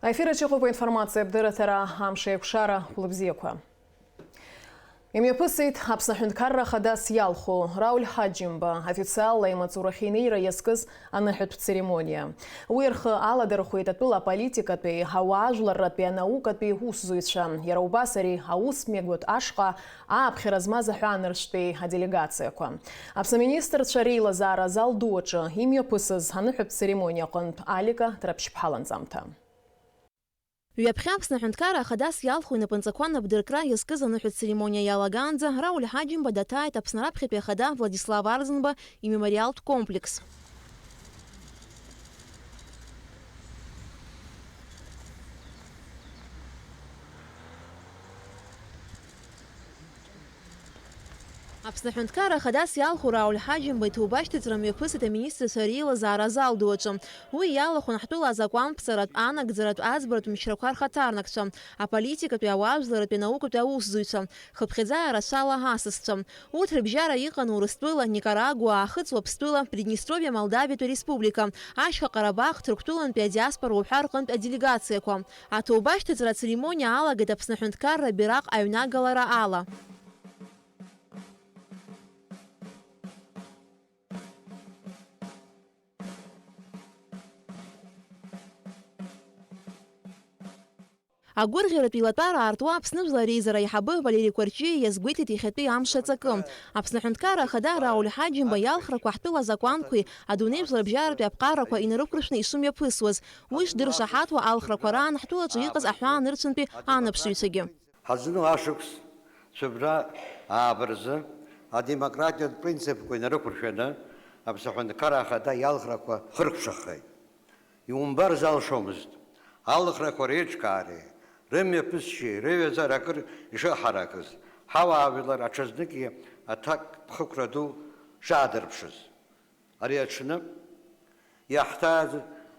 Ефіри чехова інформація бдиратера Амшеев Шара Лыбзеква. Имепысит апснахюнкарра хадас ялху Рауль Хаджимба официалла имацурахинейра ескыз аныхют церемония. Уирх аладерхует была политика пей хауажлар пей наука пей гусзуитша. Яраубасари аус мегут ашха абхиразмаза ханерштей делегация ко. Апсаминистр Чарила Зара Залдоча имепысыз аныхют церемония конт алика трапшпхаланзамта. Вяпхяпсна хюнткара хадас ялху на панцакуанна бдыркра ескызаны хют церемония ялаганза Рауль Хаджимба датает апснарабхи хада Владислава Арзенба и мемориал комплекс. Апснахюнткара хадас ялху Рауль Хаджимба итубаштит рамьепысыта министр Чарила Зара Залдоча. Уи ялаху нахтула закон псарат анагдзарат азбарат мишракар хатарнакча, а политика пиауажларат пинауку пиаусзуйца. Хапхидзая расала гасасча. Утро бжара иқану рыстула Никарагуа, ахыцла пстула Приднестровье Молдавия республика. Ашха Карабах труктулан пиадиаспору ухаркан делегация ко. А тубаштит церемония алагет апснахюнткара бирак аюнагалара ала. Агургера пилотара артуа апсныбзла рейзера яхабы Валерий Кварчи язгвитит ихетпи амша цакым. Апснахюнткара хада Рауль Хаджимба ялхра квахтыла законкуи, адунебзла бжарпи апкараква инарыпкрышны ишумя пысваз. Уиш дыршахатва алхраквара нахтула чииказ ахуа нырцынпи анапшуйцаги. Хазыну ашукс собра абрзы, а демократия принцип кой нарыпкрышны, апснахюнткара хада ялхраква хыркшахай. И умбар залшомызд. Алхраква речкари. Рымя пысчи, ревеза ракыр иша харакыз. Хава авилар ачазники атак пхукраду шадырпшыз. Ариачны яхтаз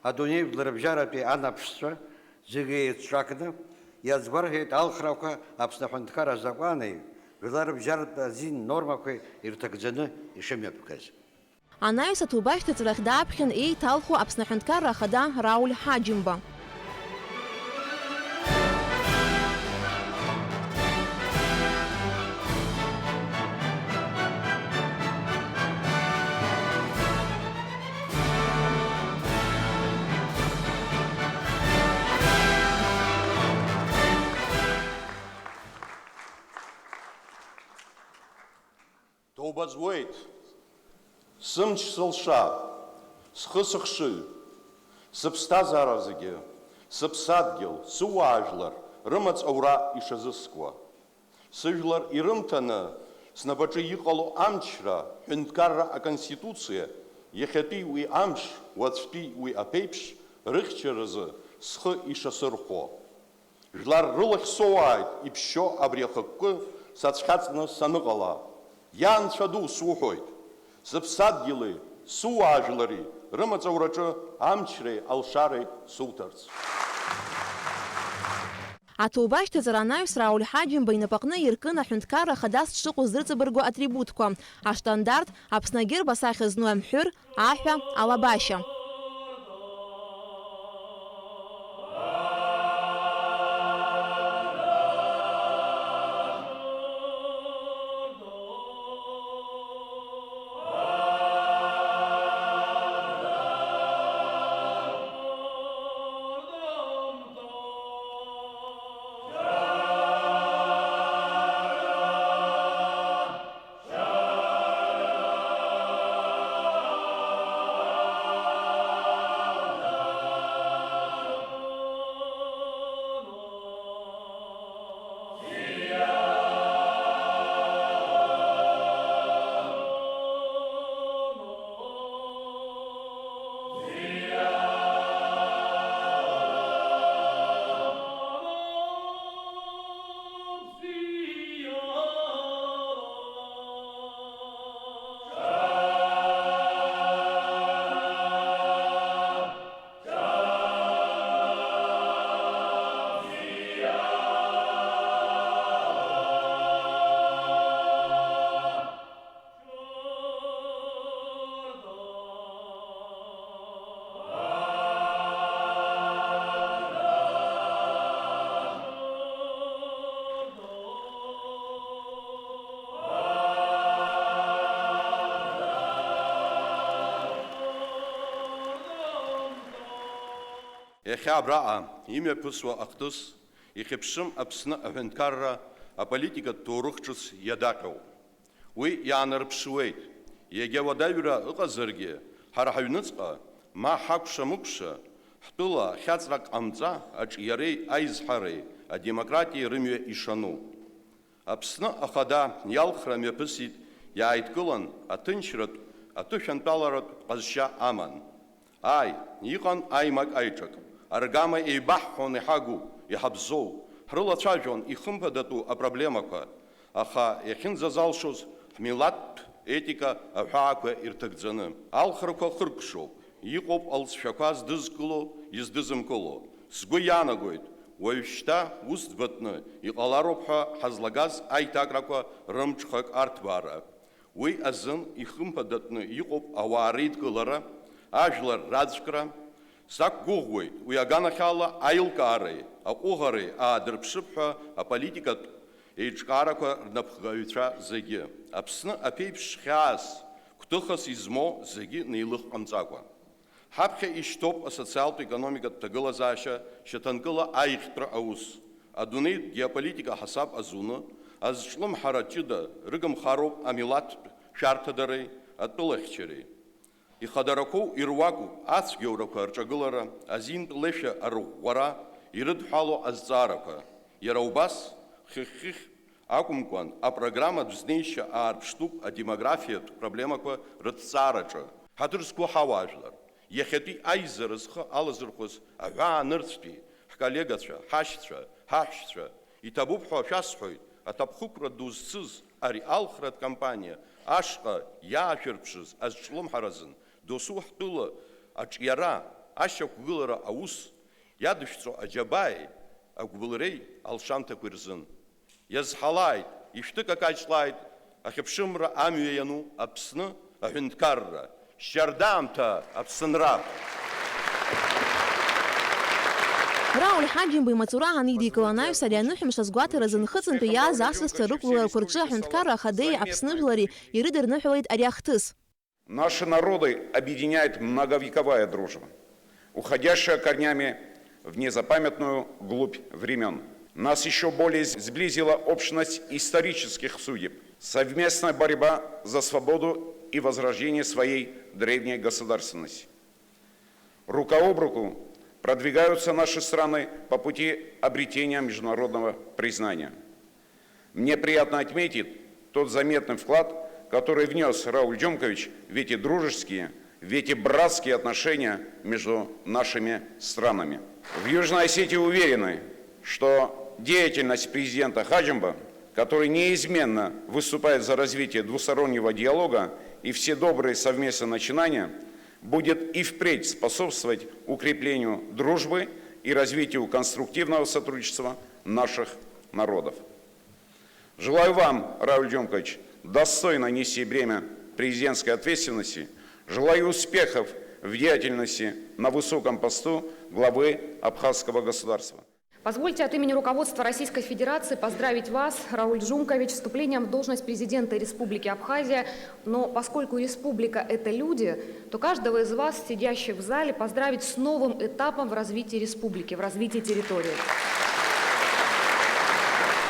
адуней вларбжарапи анапшсва зигеет шакны язбаргет алхраква апснахюнткара законы вларбжарапи зин нормакой иртакзаны ишемепказ. Анайса тубаштит рахдапхин и талху апснахюнткара хада Рауль Хаджимба. Тобазвоит, сымч сылша, схысыхши, сыпстазаразыге, сыпсадгел, суажлар, рымац аура ишазысква. Сыжлар ирымтаны, снабачы иқалу амчра, хюнткарра а конституция, ехетпи уи амш, вацпи уи апейпш, рыхчаразы, схы ишасырхо. Жлар рылых соуайт, ипшо абрехаккы, сацхацны саныгала. Ян чаду сухойт, сыпсадгилы, суажлари, рымацаурачы амчры, алшары сутарц. А тубашты заранаюс Рауль Хаджимба и напакны иркына хюнткара хадас шыку зрыцыбыргу атрибутку, а штандарт апснагир басахы знуем хюр, ахя, алабаща. Иахьа абраҟа имҩаԥысуа ахҭыс ихьыԥшым Аԥсны аҳәынҭқарра аполитикатә ҭоурых ҿыц иадаҟьоуп. Уи иаанарԥшуеит. Егьа уадаҩра ыҟазаргьы, ҳара ҳаҩныҵҟа, ма ҳакәша-мыкәша, ҳтәыла хьаҵрак ҟамҵа аҿиареи аизҳареи адемократиеи рымҩа ишану. Аԥсны ахада иалхра мҩаԥысит, иааидкылан аҭынчратә, аҭышәантәаларатә ҟазшьа аман. Ааи, иҟан аимак аиҿак, аргама еибаҳҳәон иҳагу, иҳабзоу, ҳрылацәажәон ихымԥадатәу апроблемақәа, аха иахьынӡазалшоз ҳмилаҭтә етика аҳәаақәа ирҭагӡаны. Алхрақәа хыркшоуп, иҟоуп алҵшәақәа здызкыло, издызымкыло. Сгәы иаанагоит, уажәшьҭа ус ӡбатәны иҟалароуп ҳәа ҳазлагаз аиҭакрақәа рымҽхак арҭбаара. Уи азын ихымԥадатәны иҟоуп ауаа реидкылара, ажәлар раӡәкра. Сақәгәыӷуеит, уи аганахьала аилкаареи, аҟәыӷареи аадырԥшып ҳәа аполитикатә еиҿкаарақәа рнапхгаҩцәа зегьы. Аԥсны аԥеиԥш хьаас, гәҭыхас измо зегьы неилыхҟамҵакәа. Ҳаԥхьа ишьҭоуп асоциалтә економикатә ҭагылазаашьа шьаҭанкыла аихтәра аус. Адунеитә геополитика ҳасаб азуны, азҿлымҳара ҷыда рыгымхароуп амилаҭтә шәарҭадареи, атәылахьчареи. Ихадарақәоу ируакуп ацәгьоурақәа рҿагылара, азинтә лешәа арӷәӷәара, ирыдҳәало азҵаарақәа. Иара убас, хыхь-хыхь акәымкәан, апрограмматә знеишьа аарԥштәуп адемографиатә проблемақәа рыҭҵаараҿы. Ҳаҭыр зқәу ҳауаажәлар, иахьатәи аизара зхы алазырхәыз аҳәаанырцәтәи ҳколлегацәа, ҳашьцәа, ҳаҳәшьцәа, иҭабуп ҳәа шәасҳәоит, аҭаԥхықәра ду зцыз ари алхратә кампаниа ашҟа иаашәырԥшыз азҿлымҳаразын, досу ҳтәыла аҿиара, ашьақәгылара аус иадышәҵо аџьабааи, агәбылреи алшамҭақәа рзын. Иазҳалааит, ишәҭыкакаҷлааит ахьыԥшымра амҩа иану Аԥсны аҳәынҭқарра. Шьардаамҭа Аԥсынра! Рауль Ҳаџьымба имаҵура анидикылан аҩс ари аныҳәамш азгәаҭаразы нхыҵынтәи иааз асасцәа рықәгыларақәа рҿы аҳәынҭқарра ахадеи Аԥсныжәлари ирыдырныҳәалеит ари ахҭыс. Наши народы объединяет многовековая дружба, уходящая корнями в незапамятную глубь времен. Нас еще более сблизила общность исторических судеб, совместная борьба за свободу и возрождение своей древней государственности. Рука об руку продвигаются наши страны по пути обретения международного признания. Мне приятно отметить тот заметный вклад, который внес Рауль Джумкович в эти дружеские, в эти братские отношения между нашими странами. В Южной Осетии уверены, что деятельность президента Хаджимба, который неизменно выступает за развитие двустороннего диалога и все добрые совместные начинания, будет и впредь способствовать укреплению дружбы и развитию конструктивного сотрудничества наших народов. Желаю вам, Рауль Джумкович, достойно нести бремя президентской ответственности. Желаю успехов в деятельности на высоком посту главы Абхазского государства. Позвольте от имени руководства Российской Федерации поздравить вас, Рауль Джумкович, с вступлением в должность президента Республики Абхазия. Но поскольку республика – это люди, то каждого из вас, сидящих в зале, поздравить с новым этапом в развитии республики, в развитии территории.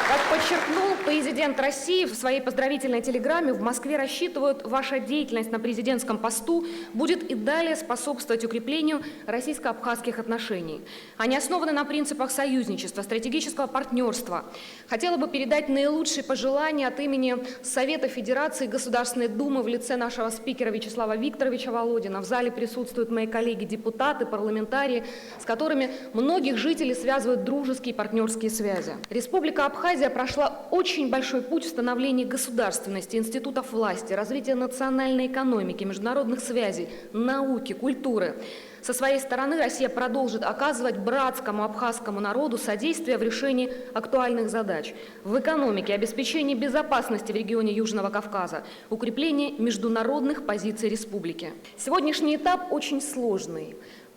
Как подчеркнул президент России в своей поздравительной телеграмме, в Москве рассчитывают, ваша деятельность на президентском посту будет и далее способствовать укреплению российско-абхазских отношений. Они основаны на принципах союзничества, стратегического партнерства. Хотела бы передать наилучшие пожелания от имени Совета Федерации и Государственной Думы в лице нашего спикера Вячеслава Викторовича Володина. В зале присутствуют мои коллеги-депутаты, парламентарии, с которыми многих жителей связывают дружеские и партнерские связи. Республика Абхазия прошла очень большой путь в становлении государственности, институтов власти, развития национальной экономики, международных связей, науки, культуры. Со своей стороны Россия продолжит оказывать братскому абхазскому народу содействие в решении актуальных задач в экономике, обеспечении безопасности в регионе Южного Кавказа, укреплении международных позиций республики. Сегодняшний этап очень сложный.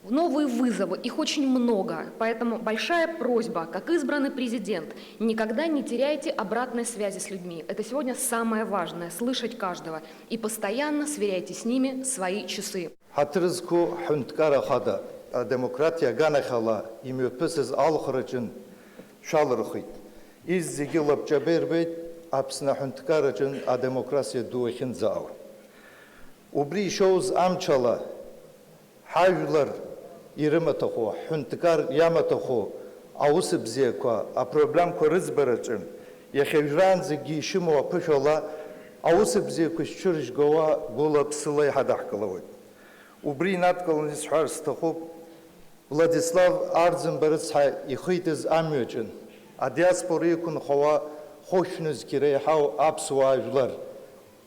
Новые вызовы, их очень много, поэтому большая просьба, как избранный президент, никогда не теряйте обратной связи с людьми. Это сегодня самое важное – слышать каждого. И постоянно сверяйте с ними свои часы. Hatırızku hünkara xada адемократия ганахала имҩаԥысыз алхраҿын шәалырхит. Иззегьы лабҿабеирбеит Аԥсны аҳәынҭқарраҿын адемократиа ду ахьынӡаауа. Убри ишоуз амчала ҳажәлар ирымаҭәаху, ҳҳәынҭқар иамаҭәаху аус бзиақәа, апроблемқәа рыӡбараҿын иахьажәраанӡагьы ишымоу аԥышәала аус бзиақәа шьцәыржьгауа гәыла-ԥсыла иҳадаҳкылауеит. Убри инадкыланы исҳәар сҭахуп, Владислав Арӡынба рыцҳа ихитыз амҩаҿын адиаспора иқәынхауа хошәнызқьи реиҳау аԥсуаа жәлар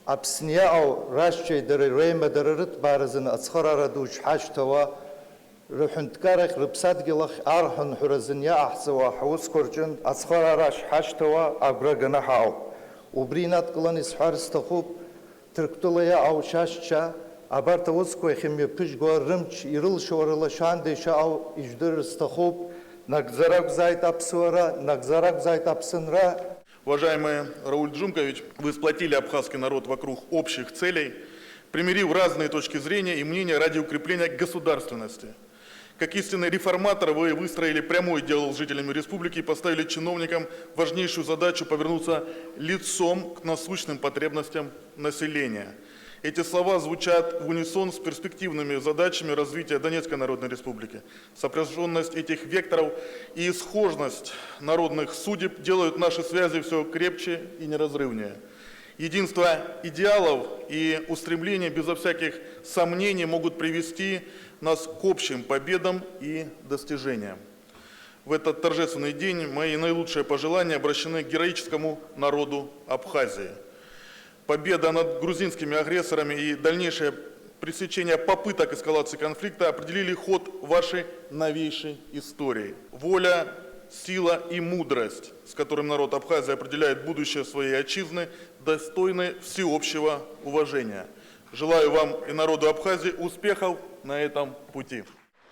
Аԥсны иаҟоу рашьцәеидара реимадара рыҭбааразын ацхыраара ду шҳашьҭауа рҳәынҭқарахь, рыԥсадгьылахь арҳәынҳәразын иааҳҵауа ҳусқәа рҿын ацхыраара шҳашьҭауа агәра ганы ҳаауп. Убри инадкыланы исҳәар сҭахуп, Ҭырқәтәыла иаҟоу шьашьцәа абарҭ аусқәа иахьымҩаԥыжьгауа рымч ирылшауа рылашәанда ишаҟоу ижәдырыр сҭахуп. Нагӡара акәзааит аԥсуара, нагӡара акәзааит аԥсынра. Уважаемый Рауль Джумкович, вы сплотили абхазский народ вокруг общих целей, примирив разные точки зрения и мнения ради укрепления государственности. Как истинный реформатор вы выстроили прямой диалог с жителями республики и поставили чиновникам важнейшую задачу повернуться лицом к насущным потребностям населения. Эти слова звучат в унисон с перспективными задачами развития Донецкой Народной Республики. Сопряженность этих векторов и схожность народных судеб делают наши связи все крепче и неразрывнее. Единство идеалов и устремления безо всяких сомнений могут привести нас к общим победам и достижениям. В этот торжественный день мои наилучшие пожелания обращены к героическому народу Абхазии. Победа над грузинскими агрессорами и дальнейшее пресечение попыток эскалации конфликта определили ход вашей новейшей истории. Воля, сила и мудрость, с которым народ Абхазии определяет будущее своей отчизны, достойны всеобщего уважения. Желаю вам и народу Абхазии успехов на этом пути.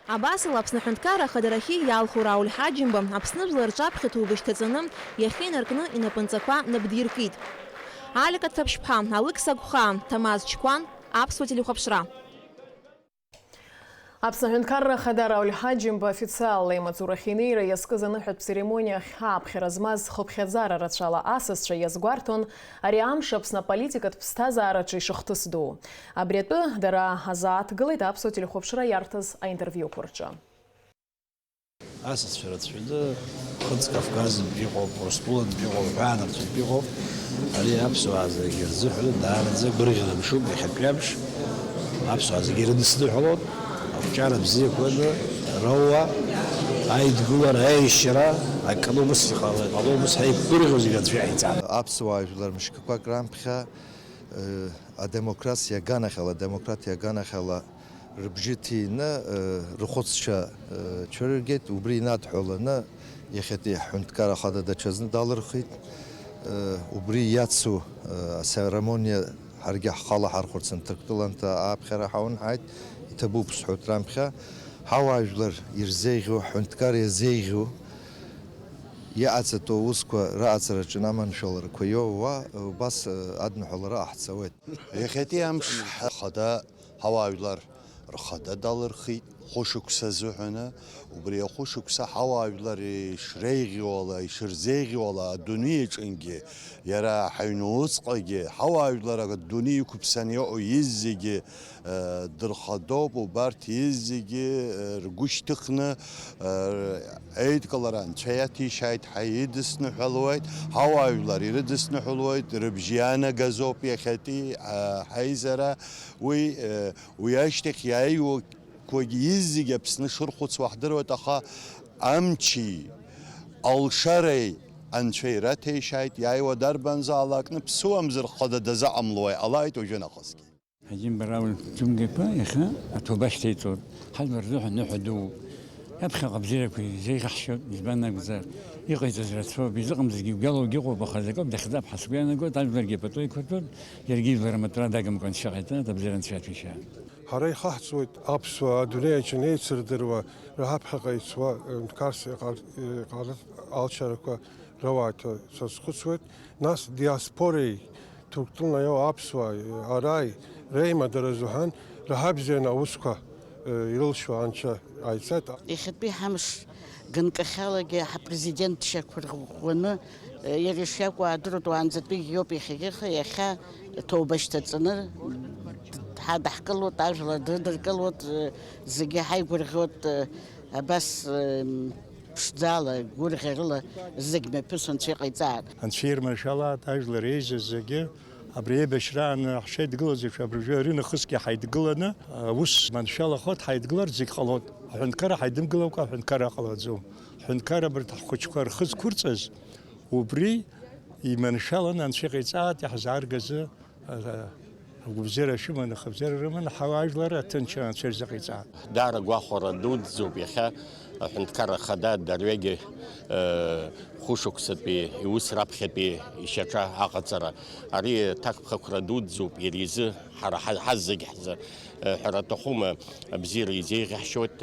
Абасыл Аԥсны аҳәынҭқарра ахадарахьы иалху Рауль Ҳаџьымба Аԥсны жәлар рҿаԥхьа ҭоубашьҭаҵаны иахьинаркны инапынҵақәа набдиркит. Алика Ҭаԥшьԥҳа, Алықь Сагәха, Ҭамаз Чкәан, Аԥсуа телехәаԥшра. Аԥсны аҳәынҭқарра ахада Рауль Ҳаџьымба официалла имаҵура хинеира иазкыз аныҳәатә церемониа хьааԥхьара змаз хыԥхьаӡара рацәала асасцәа иазгәарҭон ари амш Аԥсны аполитикатә ԥсҭазаараҿы ишахҭысду. Абри атәы дара азааҭгылеит Аԥсуа телехәаԥшра иарҭаз аинтервиуқәа рҿы. Асасцәа рацәаҩны Хыҵ Кавказтә иҟоуп, Урыстәылантә иҟоуп, Ҳәаанырцәтә иҟоуп. Ари аԥсуаа зегьы рзыҳәан даараӡа гәырӷьара мшуп, иахьатәи амш аԥсуаа зегьы ирыдысныҳәалоит. Ақәҿиара бзиақәаны роуа, аидгылара, аишьара акалу ус иҟало, ус ҳаиқәгәырӷьо зегьы аӡәы иаҳиҵан. Аԥсуаа жәлар мшққәак раамԥхьа адемократиа ганахьала рыбжьы ҭины рхәыцшьа цәырыргеит. Убри инадҳәаланы иахьатәи аҳәынҭқар ахада даҽазны далырхит. Убри иацу ацеремониа ҳаргьы ҳхала ҳархәырцын Ҭырқәтәыланҭа ааԥхьара ҳаунҳааит. Иҭабуп сҳәоит раамԥхьа ҳауаа жәлар ирзеиӷьу, ҳҳәынҭқар иазеиӷьу иаҟаҵатәу аусқәа раҟаҵараҿы аманшәаларақәа иоуа убас адныҳәалара ааҳҵауеит. Иахьатәи амш ҳхада ҳауаа жәлар рхада далырхит хәышықәса азыҳәаны. Убри ахәышықәса ҳауаа жәлар ишреиӷьуала, ишырзеиӷьуала адунеиаҿынгьы, иара ҳаҩны усҟагьы ҳауаа жәлар адунеи иқәыԥсаны иҟоу иззегьы дырхадоуп. Убарҭ иззегьы ргәы шьҭыхны еидкылара Анцәа иаҭишьааит, ҳаидысныҳәалуеит, ҳауаа жәлар ирыдысныҳәалуеит, рыбжьы иаанагазоуп иахьатәи ҳаизара. Уи ашьҭахь иааиуақәагьы иззегьы Аԥсны шырхәыцуа ҳдыруеит, аха амчи алшареи Анцәа ираҭеишьааит, иааиуа дарбанзаалакны ԥсуамзар хада дазаҟамлуа иҟалааит уажәынахысгьы. Ҳаџьымба Рауль Џумгеиԥа иахьа аҭоубашьҭеиҵоит. Ҳажәлар рзыҳәан ныҳәа ду. Аԥхьаҟа абзиарақәа изеиӷьаҳшьоит, избан акәзар иҟаиҵаз рацәоуп, изыҟамзаргьы игәалоугьы ыҟоуп, аха закоуп дахьӡап ҳәа сгәы иаанагоит, ажәларгьы апату иқәыртәоит, иаргьы ижәлар амаҭәара дагамкәан шаҟаиҭан абзиара Анцәа иаҭәеишьааит. Ҳара иҳаҳҵоит аԥсуаа адунеиаҿы еицырдыруа раҳаԥхьаҟа ицуа ҳәынҭқарс алшарақәа роуааит ҳәа сазхәыцуеит. Нас диаспореи Ҭырқәтәылаҟа иҟоу аԥсуааи, араи реимадара азыҳәан раҳабзианы аусқәа ирылшо анча айцат. Ихьытәи ҳамш гынкахьалагьы ҳапрезидент шьақәырӷәӷәаны иара ишиакәу аадыртә уаанӡатәигьы иоуп иахьагьыха иахьа ҭоуба шьҭаҵаны ҳадаҳкылоит, ажәлар дрыдыркылоит, зегьы ҳаигәырӷьоит, абас ԥшӡала, гәырӷьарыла зегь мҩаԥысо Анцәа иҟаиҵааит. Анцәа ирманшәалааит ажәлар еизаз зегьы абри еибашьрааны ҳшеидгылаз еиԥш абыржәы рынахысгьы ҳаидгыланы ус маншәалахот ҳаидгыларц зегь ҟалоит. Аҳәынҭқарра ҳаидымгылакәа аҳәынҭқарра ҟалаӡом. Аҳәынҭқарра абарҭ ҳхәыҷқәа рхы зқәырҵаз убри иманшәаланы Анцәа иҟаиҵааит иаҳзааргазы агәабзиара шәыманы, ахабзиара рыманы ҳажәлар аҭынчра Анцәа ирзыҟаиҵааит. Даара гәахәара дуӡӡоуп иахьа аҳәынҭқарра хада дырҩегьых хәышықәсатәи иус раԥхьатәи ишьаҿа аҟаҵара. Ари ҭакԥхықәра дуӡӡоуп иара изы ҳара ҳазегь ҳзы ҳәара аҭахума абзиара изеиӷьаҳшьоит,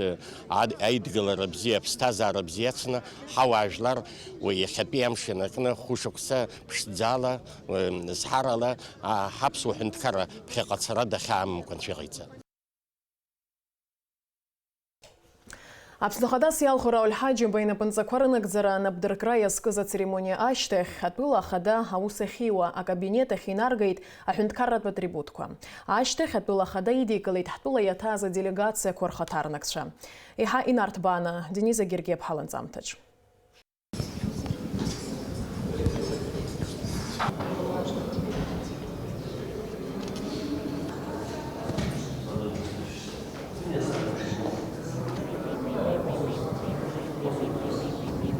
аидгылара бзиа, аԥсҭазаара бзиа ацны ҳауаажәлар уи иахьатәи амш ианакны хәышықәса ԥшӡала, зҳарала ҳаԥсуа ҳәынҭқарра ԥхьаҟацара дахьаамымкәа Анцәа иҟаиҵа. Аԥсны Ахада иалху Рауль Ҳаџьымба инапынҵақәа рынагӡара анапдыркра иазкыз ацеремониа ашьҭахь атәыла ахада аус ахьиуа акабинет ахь инаргеит аҳәынҭқарратә атрибутқәа. Ашьҭахь атәыла ахада идикылеит ҳтәыла иаҭаз аделегациақәа рхаҭарнакцәа. Еиҳа инарҭбааны Дениза Гергиаԥҳа ланҵамҭаҿ.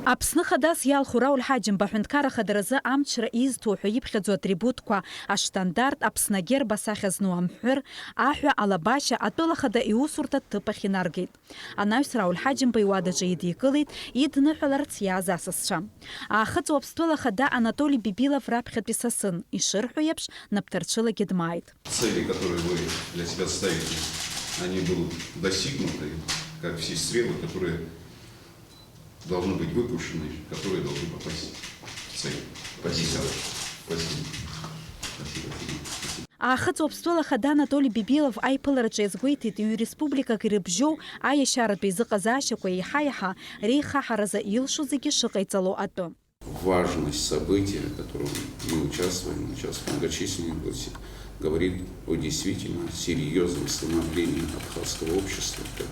Аԥсны Хадас иалху Рауль Ҳаџьымба аҳәынҭқарра хадаразы амчра изҭо ҳәа иԥхьаӡо атрибутқәа, аштандарт, Аԥсны агерб асахьа зну амҳәыр, аҳәа, алабашьа атәыла хада иусурҭа ҭыԥ ахь инаргеит. Анаҩс Рауль Ҳаџьымба иуадаҿы идикылеит идныҳәаларц иааз асасцәа. Аахыҵуа Аԥстәыла хада Анатолий Бибилов раԥхьатәи сасын, ишырҳәо еиԥш напҭарцәылагьы дмааит. Цели, которые вы для себя ставите, они будут достигнуты, как все стрелы, которые должны быть выпущены, которые должны попасть в цель. Спасибо. Спасибо. Аахыҵуа Аԥстәыла хада Анатолий Бибилов аиԥылараҿы иазгәеиҭеит республикак ирыбжьоу аиашьаратәы изыҟазаашьақәа еиҳа-еиҳа реихаҳаразы илшо зегьы шыҟаиҵало атәы. Важность события, в котором мы участвуем многочисленные гости, говорит о действительно серьезном становлении абхазского общества, как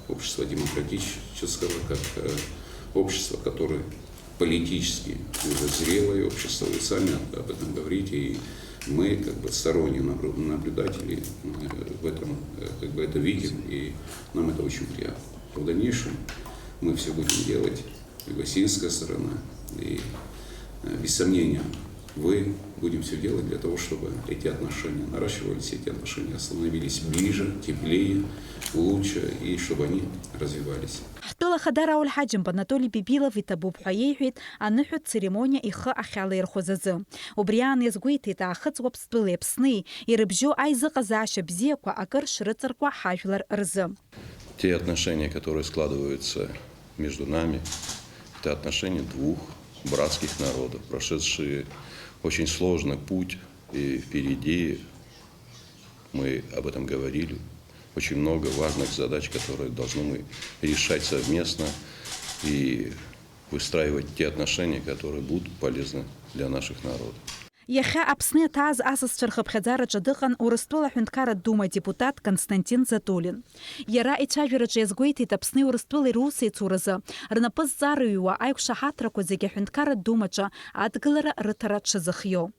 общества демократического, как общество, которое политически уже зрелое общество, вы сами об этом говорите, и мы, как бы сторонние наблюдатели, в этом, как бы это видим, и нам это очень приятно. В дальнейшем мы все будем делать, и гостинская сторона, и без сомнения вы будем все делать для того, чтобы эти отношения наращивались, эти отношения становились ближе, теплее, лучше, и чтобы они развивались. ҳтәыла хада Рауль Ҳаџьымба Анатолий Бибилов иҭабуп ҳәа иеиҳәеит аныҳәатә церемониа ихы ахьалаирхәыз азы. Убри аан иазгәеиҭеит аахыҵуа Аԥстәылеи Аԥсни ирыбжьоу аизыҟазаашьа бзиақәа акыр шрыҵаркуа ҳажәлар рзы. Те отношения, которые складываются между нами, это отношения двух братских народов, прошедшие очень сложный путь, и впереди, мы об этом говорили, очень много важных задач, которые должны мы решать совместно и выстраивать те отношения, которые будут полезны для наших народов. Иахьа Аԥсны иаҭааз асасцәа рхыԥхьаӡараҿы дыҟан Урыстәыла аҳәынҭқарратә дума депутат Константин Затулин. Иара ицәажәараҿы иазгәеиҭеит Аԥсни Урыстәылеи русеицуразы рнапы зҵаарыҩуа аиқәшаҳаҭрақәа зегьы аҳәынҭқарратә думаҿы адгылара рыҭара дшазыхио.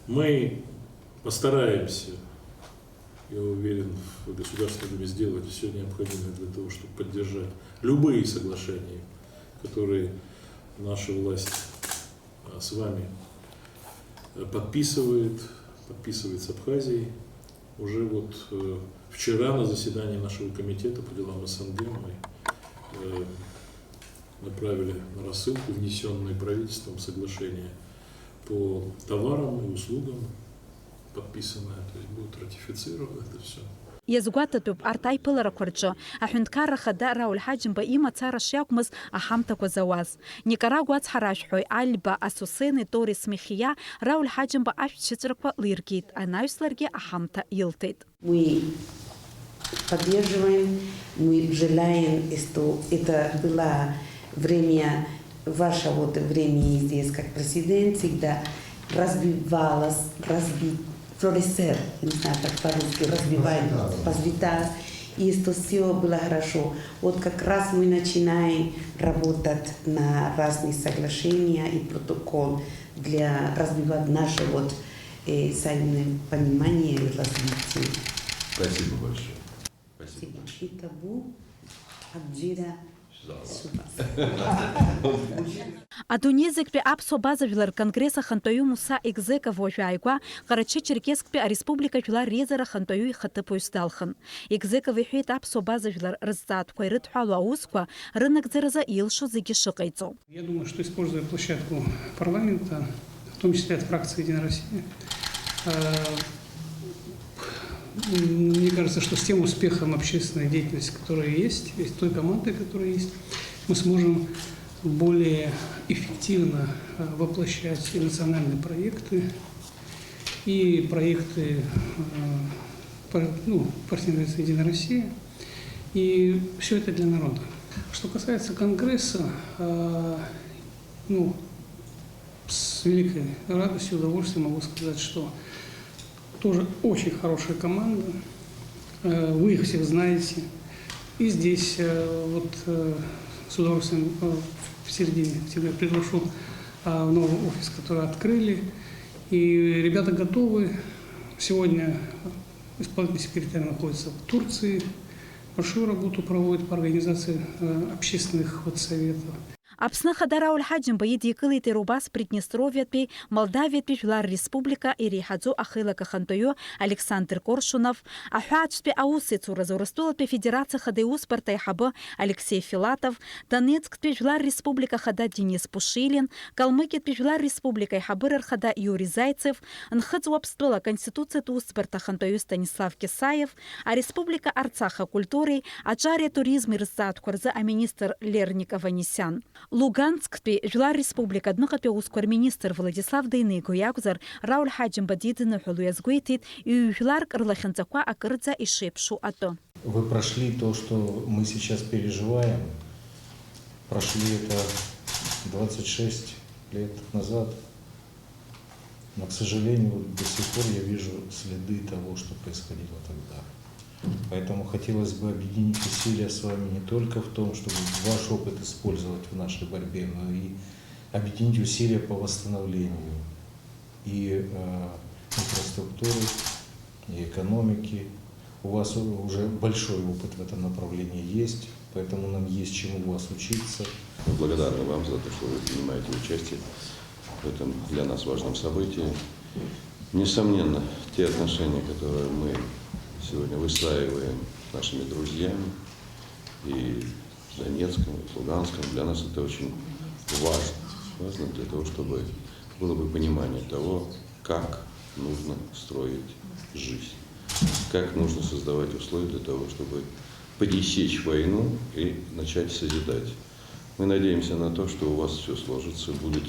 Мы постараемся, я уверен, в Государственной Думе сделать все необходимое для того, чтобы поддержать любые соглашения, которые наша власть с вами подписывает с Абхазией. Уже вот вчера на заседании нашего комитета по делам СНГ мы направили на рассылку внесенные правительством соглашения по товарам и услугам, подписанное, то есть будут ратифицировать это все. Иазгәаҭатәуп арҭ аиԥыларақәа рҿы аҳәынҭқарра хада Рауль Ҳаџьымба имацара шиакәмыз аҳамҭақәа зауаз. Никарагуа ацҳаражәҳәаҩ Альба Асусени Торис Мехиа Рауль Ҳаџьымба ашәҭшьыҵәрақәа лиргеит, анаҩсларгьы аҳамҭа илҭеит. We поддерживаем. Мы желаем, что это было время, ваше вот время здесь как президент всегда развивалось, флорисер, не знаю, как по-русски, развивать, процветать, и что все было хорошо. Вот как раз мы начинаем работать на разные соглашения и протокол для развивать наше вот взаимное понимание и развитие. Спасибо большое. Спасибо. И табу Абджира. Адунезикпе апсо базавилар конгресса хантою Муса Игзека вожайгва Карачи Черкескпе республика вила резера хантою хатыпу исталхан. Игзека вихит апсо базавилар раззад койрит халу аусква рынок зараза илшу зиги шикайцо. Я думаю, что используя площадку парламента, в том числе от фракции «Единая Россия», мне кажется, что с тем успехом общественной деятельности, которая есть, той командой, которая есть, мы сможем более эффективно воплощать и национальные проекты, и проекты партийной «Единая Россия», и все это для народа. Что касается Конгресса, с великой радостью и удовольствием могу сказать, что тоже очень хорошая команда, вы их всех знаете. И здесь с удовольствием в середине октября приглашу в новый офис, который открыли. И ребята готовы. Сегодня исполнительный секретарь находится в Турции, большую работу проводит по организации общественных советов. Апсны хадара ульхаджим боеди кылыты рубас Приднестровьятпи, Молдавиятпи Филар Республика и Рихадзу Ахыла Кахантою Александр Коршунов, Ахачпи Аусицу Разорастулапи Федерация Хадеус Партайхабы Алексей Филатов, Донецкпи Филар Республика Хада Денис Пушилин, Калмыкитпи Филар Республика Хабырар Хада Юрий Зайцев, Нхадзу обстыла Конституция Туз Партахантою Станислав Кисаев, а Республика Арцаха культуры, Аджария туризм и Рзад Курза, а министр Лерник Аванесян. Луганскпи жила республика днухапе ускор министр Владислав Дейныго ягузар Рауль Хаджим Бадидина Хулуязгуитит и Филарк Рлахенцаква Акырдза и Шепшу Ато. Вы прошли то, что мы сейчас переживаем. Прошли это 26 лет назад. Но, к сожалению, до сих пор я вижу следы того, что происходило тогда. Поэтому хотелось бы объединить усилия с вами не только в том, чтобы ваш опыт использовать в нашей борьбе, но и объединить усилия по восстановлению и инфраструктуры, и экономики. У вас уже большой опыт в этом направлении есть, поэтому нам есть чему у вас учиться. Мы благодарны вам за то, что вы принимаете участие в этом для нас важном событии. Несомненно, те отношения, которые мы сегодня выстраиваем с нашими друзьями и с Донецком, и с Луганском, для нас это очень важно. Важно для того, чтобы было бы понимание того, как нужно строить жизнь, как нужно создавать условия для того, чтобы пересечь войну и начать созидать. Мы надеемся на то, что у вас все сложится, будет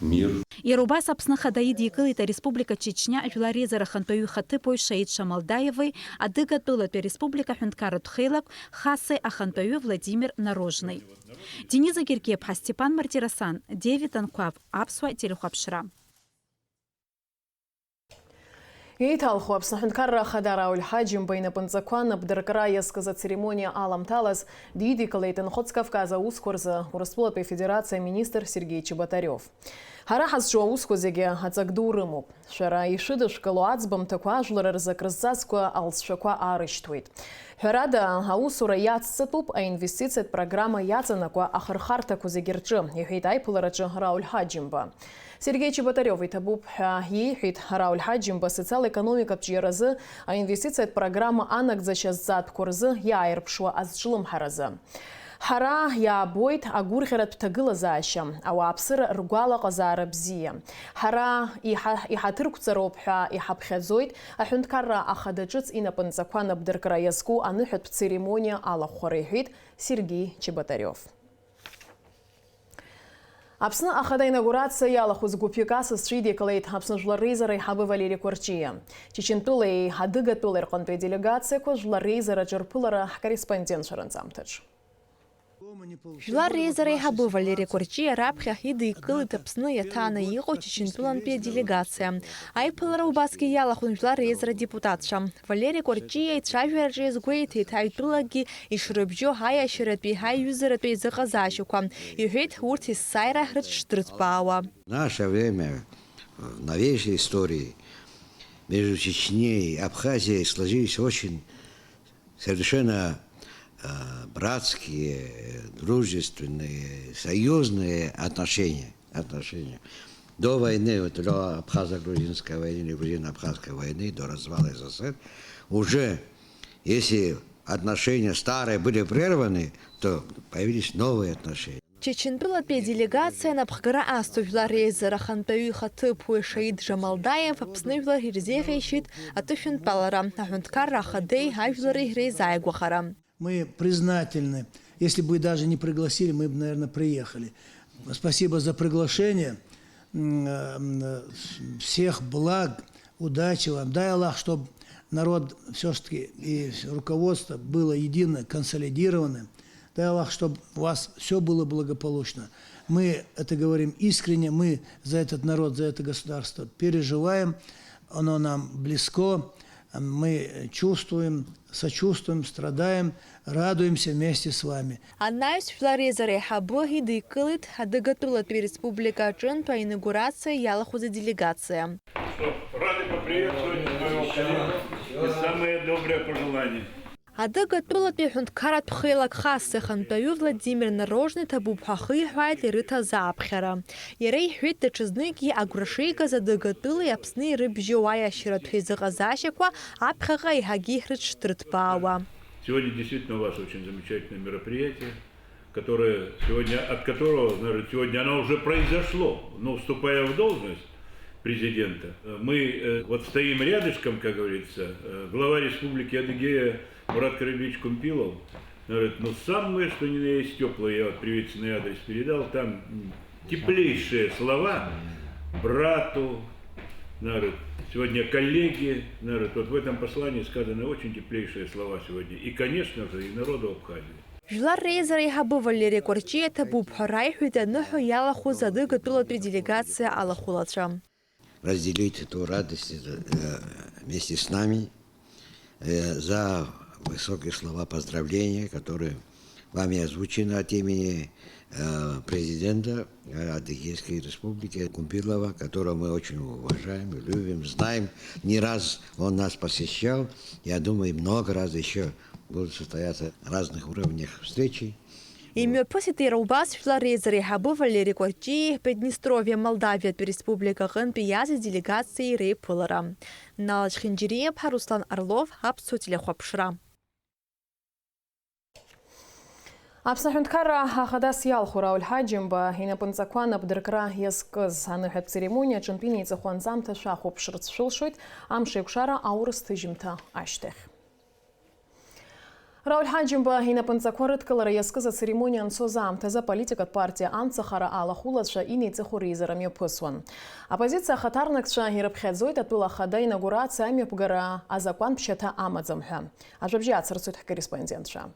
мир. Ирубас апсны хадаид якылыта Республика Чечня Филарезера Хантою Хатыпой Шаидша Молдаевой, адыга тулапе Республика Хюнткара Тхейлак, Хасы Ахантою Владимир Нарожный. Дениза Киркепха, Степан Мартирасан, Девид Анкуав, Апсуа Телехапшра. Ейталху апснахынкарра хадара ульхаджим байна панцаквана бдыркара ясказа церемония аламталас диди калейтен Хоцкавказа ускорза Урыстулапе Федерация министр Сергей Чеботарев. Хара хазжуа ускозеге ацагду рымуп. Шара ишидыш калуацбам такважлар рзакрызацква алсшаква арыштуит. Херада аусура яццатуп, а инвестицият программа яцанаква ахархарта кузегерчы. Ехейтай пулараджи Рауль Хаджимба. Сергей Чеботарев и табуб ехит Рауль Хаджимба социал-экономика пджиразы, а инвестицият программа анак зачаззат курзы яйрпшуа азжилым харазы. Хара я бойт агурхерат птагыла зааща, а уапсыр ргуала казара бзия. Хара ихатыркуцаропха ихапхезойт, а хюнткарра ахададжиц и напанцаквана бдыркара язку аныхет церемония ала хорехит Сергей Чеботарев. Апсны ахада инаугурация ялахуз гупикасы стрidi калейт апсны жларейзера и хабы Валерий Корчия. Чечентулы и хадыгатулы рқонпе делегация ко жларейзера джерпулара корреспондент шаранцамтыч. Жларейзера и хабы Валерий Корчия рабхя хиды и кылыт апсны ятана его чечентуланпе делегация. Айпылара убаски ялахун жларейзера депутатша. Валерий Корчия и травержи из гуэйты тайтулаги и шрыбжо хая ширатпи хай юзератпи заказашукам. И хейт урт из сайра хрычштрытпауа. В наше время, в новейшей истории, между Чечней и Абхазией сложились очень совершенно братские, дружественные, союзные отношения. До войны, до Абхазо-грузинской войны или грузино-абхазской войны, до развала СССР, уже если отношения старые были прерваны, то появились новые отношения. Чечентуланпе делегация на Бхгара Асту жларейзера хантаю хатыпу шаид Жамалдаев апсны жлар хирзеха ищит атыфин палара, ахунткар рахадей хай-жлары хрейзай гуахара. Мы признательны. Если бы даже не пригласили, мы бы, наверное, приехали. Спасибо за приглашение. Всех благ, удачи вам. Дай Аллах, чтобы народ все-таки и руководство было едино, консолидировано. Дай Аллах, чтобы у вас все было благополучно. Мы это говорим искренне, мы за этот народ, за это государство переживаем. Оно нам близко. Мы чувствуем, сочувствуем, страдаем, радуемся вместе с вами. Одна из жларейзера хабы хиды кылыт хадыгатулат республика чин по инаугурации ялахуза делегация. Рады поприветствовать своего коллегу и самые добрые пожелания. Адыгатулат пехунткарат пхилак хассы хантаю Владимир Нарожный табу пхахы хвайт лирита запхера. Ерей хвит течезныки аграшейка задыгатулы апсны рыбжевая щиратхизагазащиква апхага и хагихрит штритпауа. Сегодня действительно у вас очень замечательное мероприятие, от которого, наверное, сегодня оно уже произошло, но вступая в должность президента. Мы вот стоим рядышком, как говорится, глава республики Адыгея Мурат Карибович Кумпилов, говорит, самое, что ни на есть теплое, я вот приветственный адрес передал, там теплейшие слова брату, говорит, сегодня коллеги, говорит, вот в этом послании сказаны очень теплейшие слова сегодня, и, конечно же, и народу Абхазии. Жларейзера и хабы Валерий Корчия табу бхарай хуйдануху ялаху задыгатулат делегация алахулатша. Разделить эту радость вместе с нами за высокие слова поздравления, которые вами озвучены от имени президента Адыгейской республики Кумпилова, которого мы очень уважаем, любим, знаем. Не раз он нас посещал. Я думаю, много раз еще будут состояться на разных уровнях встречи. Имя посетил убас жларейзера хабы Валерий Корчия Приднестровье Молдавия республика Генпиязи делегации Рейпулара. Налач Хинджириев, Руслан Орлов, Апсутиля Хопшра. Апсахунткара ахадас ялху Рауль Хаджимба инапынцакуана бдыркра ескыз аныхет церемония чемпионии цехуанзамта шахоп шырцшылшуйт амшекшара аурыс тыжимта аштех. Рауль Хаджимба инапынцакуарыт кылара ескыза церемониян созамта за политикат партия амцахара алахулатша ини цехуризерами пысуан. Оппозиция хатарнакша ирапхедзойт атула хада инаугурация амепгара азакуан пшета амадзамха. Ажабжи ацарцуйт корреспондентша.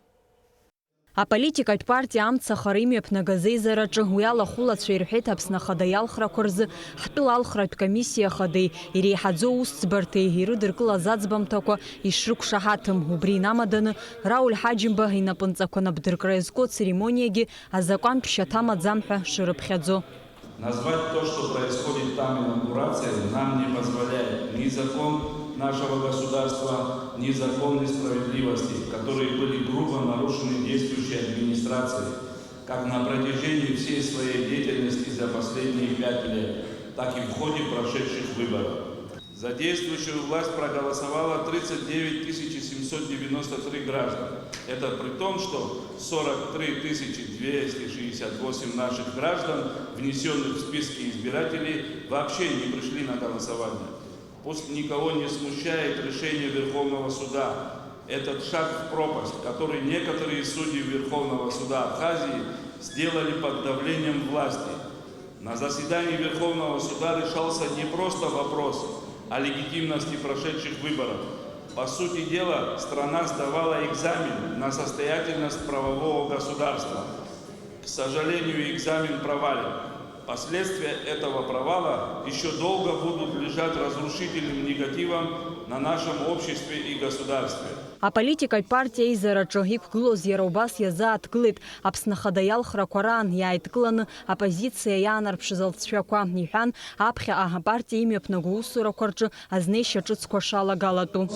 А политика от партии амцахара имепнагазейзера чагуяла хулатша ирхет апснахада ялхракурзы хтулалхрат комиссия хады ири хадзо устбарте ирыдыркыла зацбамтако ишрук шахатым убринамаданы Рауль Хаджимба инапынцакона бдыркрайзко церемонияги азакуан пшатама дзамха шырыпхядзо. Назвать то, что происходит там инаугурация, нам не позволяет ни закон нашего государства, ни закон несправедливости, которые были грубо нарушены действующей администрацией, как на протяжении всей своей деятельности за последние 5 лет, так и в ходе прошедших выборов. За действующую власть проголосовало 39 793 граждан. Это при том, что 43 268 наших граждан, внесенных в списки избирателей, вообще не пришли на голосование. Пусть никого не смущает решение Верховного суда. Этот шаг в пропасть, который некоторые судьи Верховного суда Абхазии сделали под давлением власти. На заседании Верховного суда решался не просто вопрос о легитимности прошедших выборов. По сути дела, страна сдавала экзамен на состоятельность правового государства. К сожалению, экзамен провален. Последствия этого провала еще долго будут лежать разрушительным негативом на нашем обществе и государстве. Аполитикатә партиа еизараҿы иқәгылоз иара убас иазааҭгылеит Аԥсны Ахада иалхрақәа раан иааидкыланы апозициа иаанарԥшыз алҵшәақәа, иҳәан аԥхьаҟа апартиа имҩаԥнаго усурақәа рҿы азнеишьа ҿыцқәа шалагалатәу.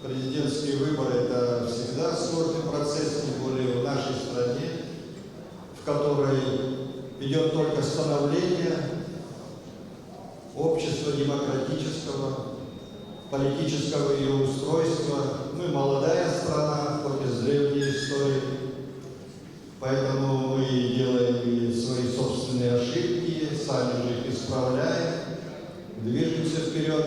Президентские выборы – это всегда сложный процесс, тем более в нашей стране, в которой идет только становление общества демократического, политического ее устройства. Мы молодая страна, хоть и с древней историей, поэтому мы делаем и свои собственные ошибки, сами же их исправляем, движемся вперед.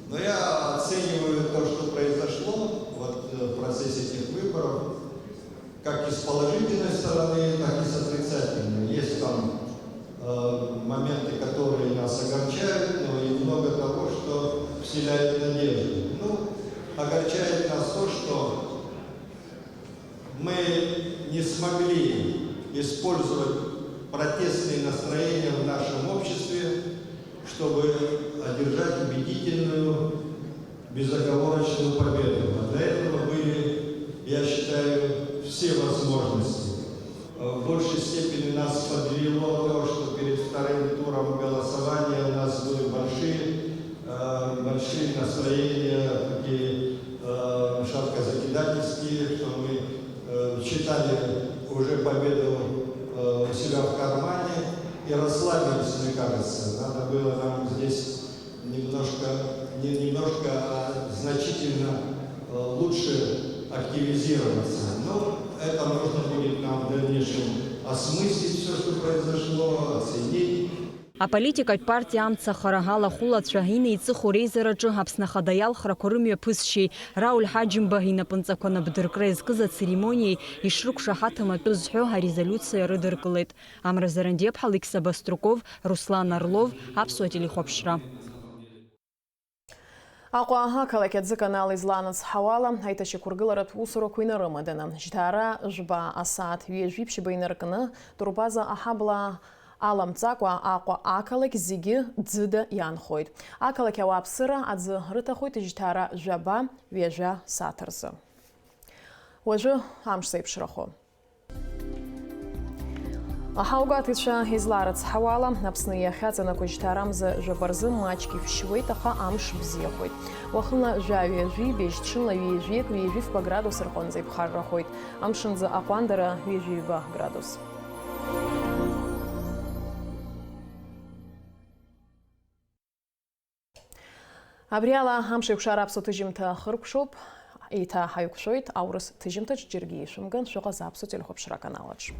Но я оцениваю то, что произошло в процессе этих выборов, как и с положительной стороны, так и с отрицательной. Есть там моменты, которые нас огорчают, но и много того, что вселяет надежду. Огорчает нас то, что мы не смогли использовать протестные настроения в нашем обществе, чтобы одержать убедительную, безоговорочную победу. А для этого были, я считаю, все возможности. В большей степени нас подвело то, что перед вторым туром голосования у нас были большие настроения, такие шапкозакидательские, что мы считали уже победу у себя в кармане и расслабились, мне кажется. Надо было нам здесь не немножко, а значительно лучше активизироваться. Но это нужно будет нам в дальнейшем осмыслить все, что произошло, оценить. Аполитикатә партиа амца харагала хулацәа инеиҵыху реизараҿы Аԥсны Ахада иалхрақәа рымҩаԥысшьеи Рауль Ҳаџьымба инапынҵақәа напдыркра иазкыз ацеремониеи ишрықәшаҳаҭым атәы зҳәо арезолиуциа рыдыркылеит. Амразаран Деԥҳа, Алексей Баструков, Руслан Орлов, Аԥсуа телехәаԥшра. Аҟәа ақалақь аӡыканал изланац ҳауала аиҭашьақәыргыларатә усурақәа инарымаданы. Жьҭаара жәба асааҭ ҩажәиԥшьба инаркны турбаза аҳабла аламҵакәа Аҟәа ақалақь зегьы ӡыда иаанхоит. Ақалақь ауааԥсыра аӡы рыҭахоит жьҭаара жәаба ҩажәа сааҭ рзы. Уажәы амш зеиԥшрахо. Аҳаугәаҭицәа изларыцҳауала Аԥсны иахьаҵанакуа жьҭаарамза жәаба рзы маҷк ишәшьуеит, аха амш бзиахоит. Уахынла жәа-ҩажәи, бежьҭшьынла ҩажәиак, ҩажәифба градус рҟынӡа иԥхаррахоит. Амшынӡа аҟәандара ҩажәиба градус. Абриала амш еиқәшара аԥсуа ҭыжьымҭа хыркәшоуп, еиҭа ҳаиқәшәоит аурыс ҭыжьымҭаҿ џьаргьы ишәымган, шәыҟаз аԥсуа телехәаԥшра аканалаҿ.